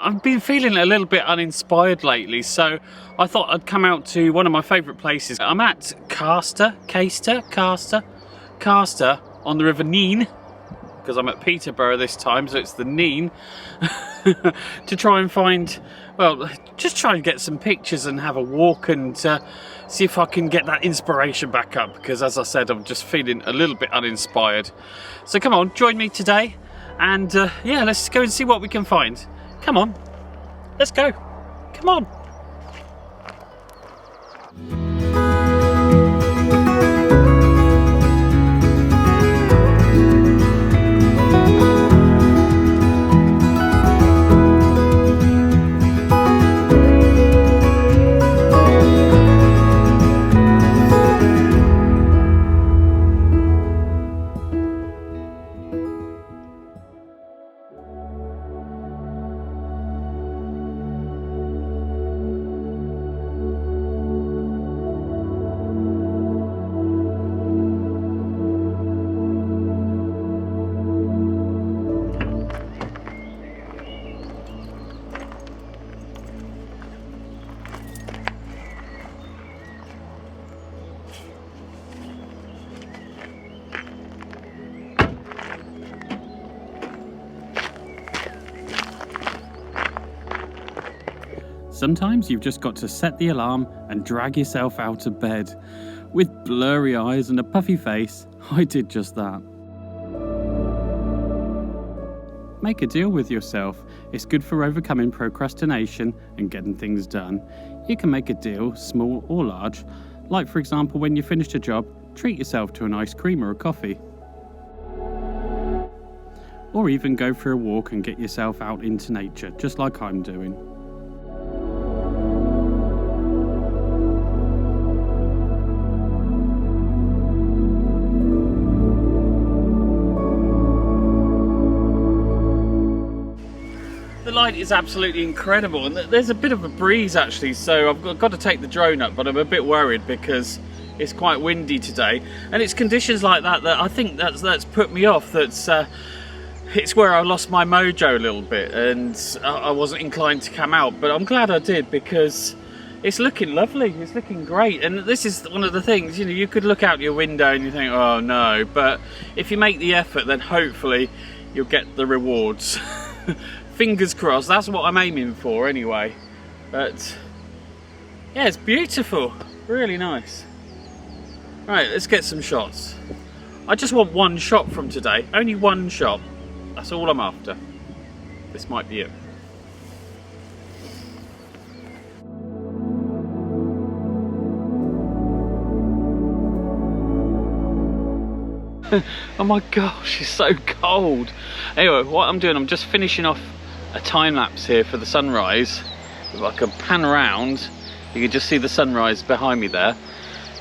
I've been feeling a little bit uninspired lately, so I thought I'd come out to one of my favourite places. I'm at Caster on the River Nene, because I'm at Peterborough this time, so it's the Nene, to try and find, well, just try and get some pictures and have a walk and see if I can get that inspiration back up, because as I said, I'm just feeling a little bit uninspired. So come on, join me today, and yeah, let's go and see what we can find. Come on, let's go. Come on. Sometimes you've just got to set the alarm and drag yourself out of bed. With blurry eyes and a puffy face, I did just that. Make a deal with yourself. It's good for overcoming procrastination and getting things done. You can make a deal, small or large. Like for example, when you finished a job, treat yourself to an ice cream or a coffee. Or even go for a walk and get yourself out into nature, just like I'm doing. The light is absolutely incredible, and there's a bit of a breeze actually, so I've got to take the drone up, but I'm a bit worried because it's quite windy today, and it's conditions like that I think that's put me off. It's where I lost my mojo a little bit, and I wasn't inclined to come out, but I'm glad I did because it's looking lovely, it's looking great. And this is one of the things, you know, you could look out your window and you think, oh no, but if you make the effort, then hopefully you'll get the rewards. Fingers crossed, that's what I'm aiming for anyway. But yeah, it's beautiful, really nice. Right, let's get some shots. I just want one shot from today, only one shot. That's all I'm after. This might be it. Oh my gosh, it's so cold. Anyway, what I'm doing, I'm just finishing off a time lapse here for the sunrise. If I can pan around, you can just see the sunrise behind me there.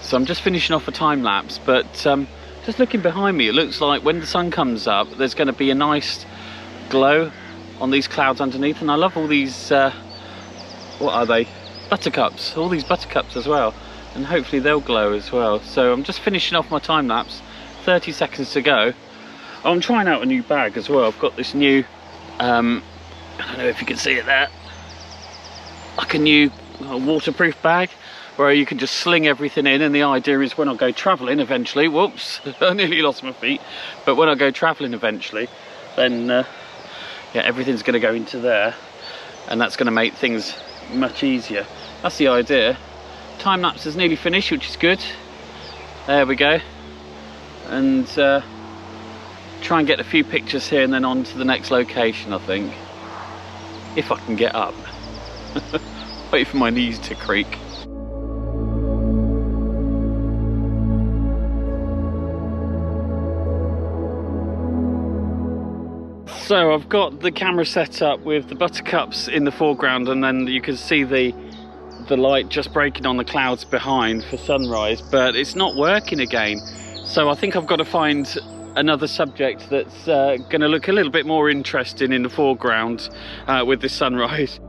So I'm just finishing off a time lapse, but just looking behind me, it looks like when the sun comes up, there's going to be a nice glow on these clouds underneath. And I love all these, what are they? Buttercups, all these buttercups as well. And hopefully they'll glow as well. So I'm just finishing off my time lapse, 30 seconds to go. Oh, I'm trying out a new bag as well. I've got this new, I don't know if you can see it there, like a new waterproof bag where you can just sling everything in, and the idea is when I go travelling eventually, whoops, I nearly lost my feet, but when I go travelling eventually, then yeah, everything's going to go into there, and that's going to make things much easier. That's the idea. Time lapse is nearly finished, which is good. There we go. And try and get a few pictures here and then on to the next location, I think, if I can get up. Wait for my knees to creak. So I've got the camera set up with the buttercups in the foreground, and then you can see the light just breaking on the clouds behind for sunrise, but it's not working again. So I think I've got to find another subject that's going to look a little bit more interesting in the foreground with this sunrise.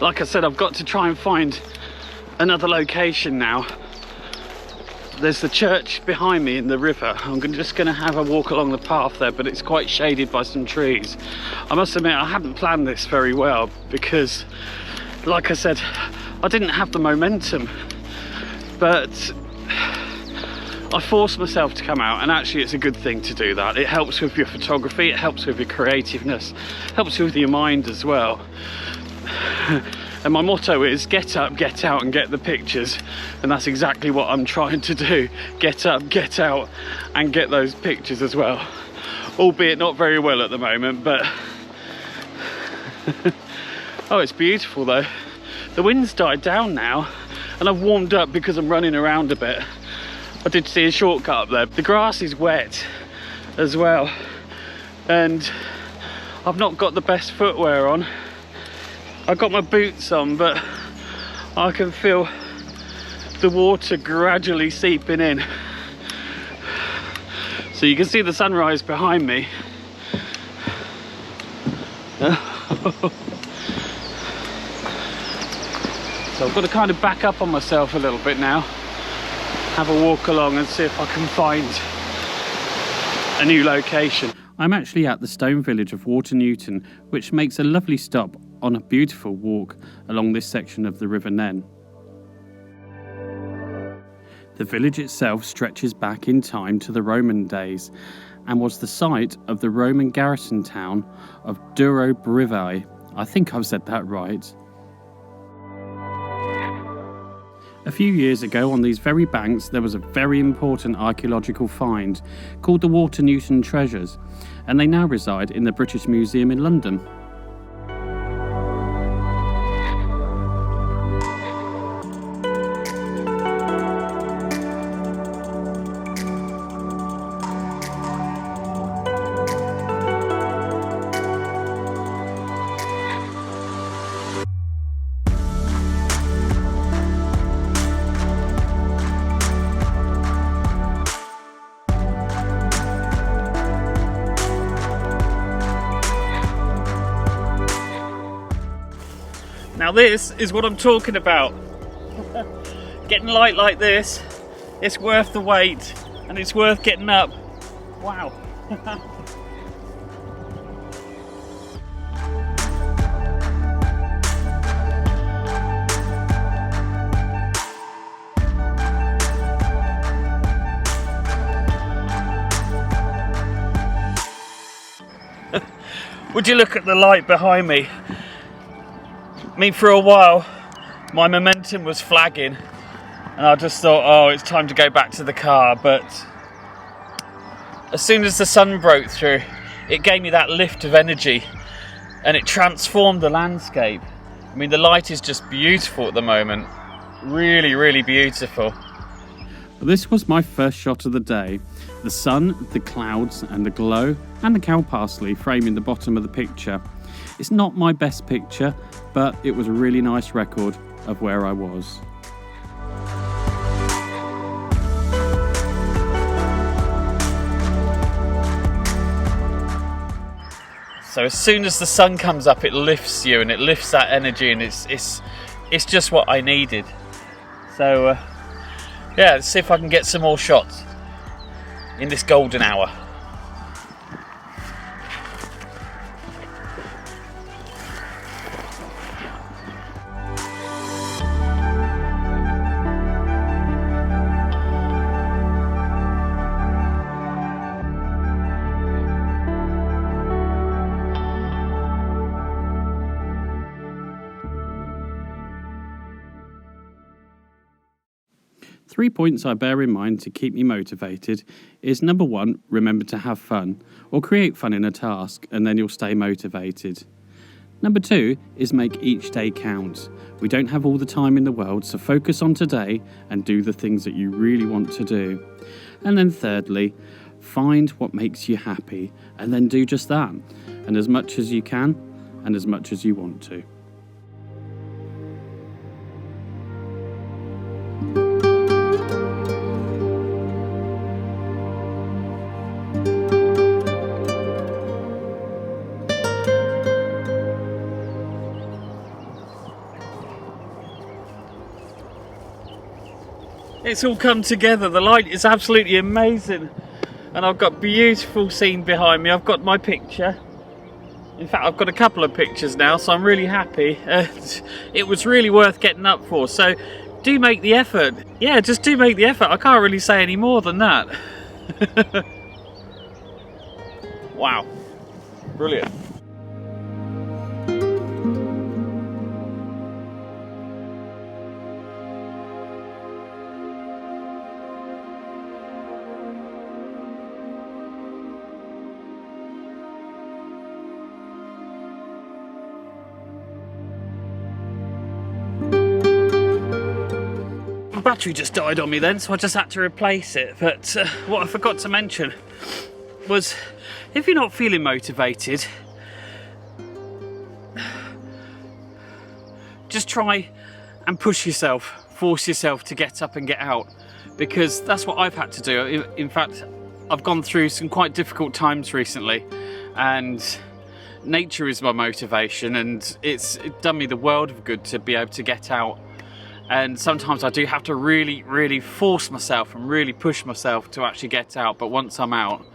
Like I said, I've got to try and find another location now. there's the church behind me in the river. I'm just going to have a walk along the path there, but it's quite shaded by some trees. I must admit, I hadn't planned this very well because, like I said, I didn't have the momentum, but I forced myself to come out, and actually it's a good thing to do that. It helps with your photography, it helps with your creativeness, helps with your mind as well. And my motto is get up, get out and get the pictures, and that's exactly what I'm trying to do. Get up, get out and get those pictures as well. Albeit not very well at the moment, but oh, it's beautiful though. The wind's died down now and I've warmed up because I'm running around a bit. I did see a shortcut up there. The grass is wet as well, and I've not got the best footwear on. I've got my boots on, but I can feel the water gradually seeping in. So you can see the sunrise behind me. So I've got to kind of back up on myself a little bit now, have a walk along and see if I can find a new location. I'm actually at the stone village of Water-Newton, which makes a lovely stop on a beautiful walk along this section of the River Nen. The village itself stretches back in time to the Roman days and was the site of the Roman garrison town of Duro Brivae. I think I've said that right. A few years ago on these very banks there was a very important archaeological find called the Water-Newton treasures, and they now reside in the British Museum in London. Now this is what I'm talking about. Getting light like this, it's worth the wait and it's worth getting up. Wow. Would you look at the light behind me? I mean, for a while my momentum was flagging and I just thought, oh, it's time to go back to the car, but as soon as the sun broke through it gave me that lift of energy and it transformed the landscape. I mean, the light is just beautiful at the moment, really, really beautiful. This was my first shot of the day. The sun, the clouds and the glow and the cow parsley framing the bottom of the picture. It's not my best picture, but it was a really nice record of where I was. So as soon as the sun comes up it lifts you and it lifts that energy, and it's just what I needed. So yeah, let's see if I can get some more shots in this golden hour. Three points I bear in mind to keep me motivated is: number one, remember to have fun or create fun in a task and then you'll stay motivated. Number two is make each day count. We don't have all the time in the world, so focus on today and do the things that you really want to do. And then thirdly, find what makes you happy and then do just that, and as much as you can and as much as you want to. It's all come together. The light is absolutely amazing. And I've got a beautiful scene behind me. I've got my picture. In fact, I've got a couple of pictures now, so I'm really happy. It was really worth getting up for. So do make the effort. Yeah, just do make the effort. I can't really say any more than that. Wow. Brilliant. My battery just died on me then, so I just had to replace it. But what I forgot to mention was, if you're not feeling motivated, just try and push yourself, force yourself to get up and get out, because that's what I've had to do. In fact, I've gone through some quite difficult times recently, and nature is my motivation, and it's done me the world of good to be able to get out. And sometimes I do have to really force myself and really push myself to actually get out, but once I'm out,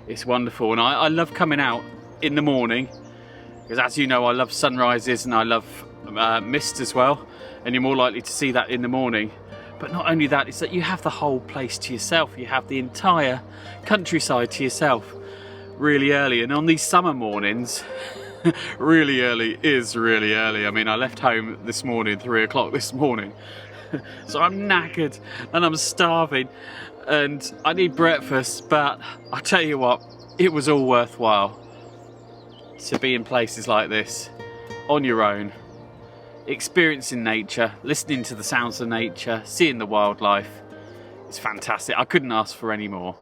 it's wonderful. And I love coming out in the morning, because as you know, I love sunrises and I love mist as well, and you're more likely to see that in the morning. But not only that, it's that you have the whole place to yourself. You have the entire countryside to yourself really early. And on these summer mornings, really early is really early. I mean, I left home this morning, 3 o'clock this morning. So I'm knackered and I'm starving and I need breakfast, but I tell you what, it was all worthwhile to be in places like this on your own, experiencing nature, listening to the sounds of nature, seeing the wildlife. It's fantastic. I couldn't ask for any more.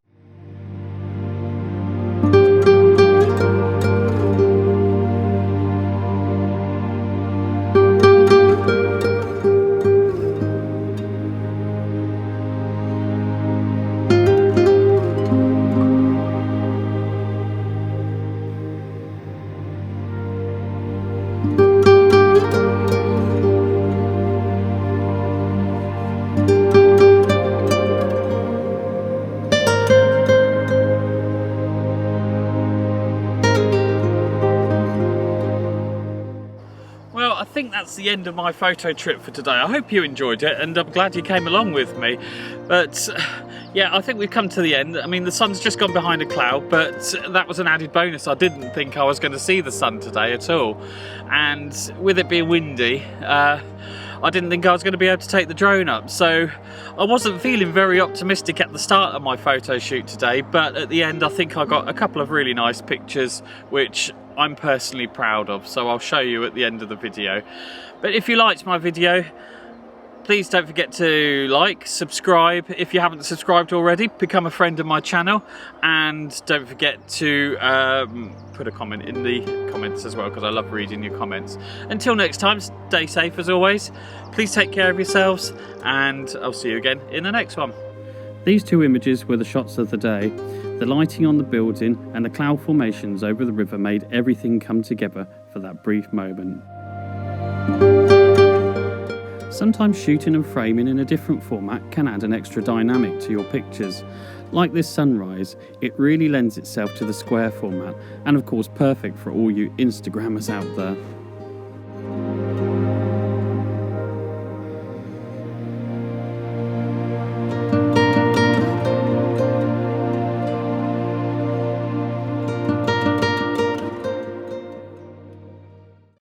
I think that's the end of my photo trip for today. I hope you enjoyed it and I'm glad you came along with me. But yeah, I think we've come to the end. I mean, the sun's just gone behind a cloud, but that was an added bonus. I didn't think I was going to see the sun today at all. And with it being windy, I didn't think I was going to be able to take the drone up. So I wasn't feeling very optimistic at the start of my photo shoot today, but at the end I think I got a couple of really nice pictures, which I'm personally proud of, so I'll show you at the end of the video. But if you liked my video, please don't forget to like, subscribe. If you haven't subscribed already, become a friend of my channel, and don't forget to put a comment in the comments as well, because I love reading your comments. Until next time, stay safe as always. Please take care of yourselves, and I'll see you again in the next one. These two images were the shots of the day. The lighting on the building and the cloud formations over the river made everything come together for that brief moment. Sometimes shooting and framing in a different format can add an extra dynamic to your pictures. Like this sunrise, it really lends itself to the square format, and of course perfect for all you Instagrammers out there.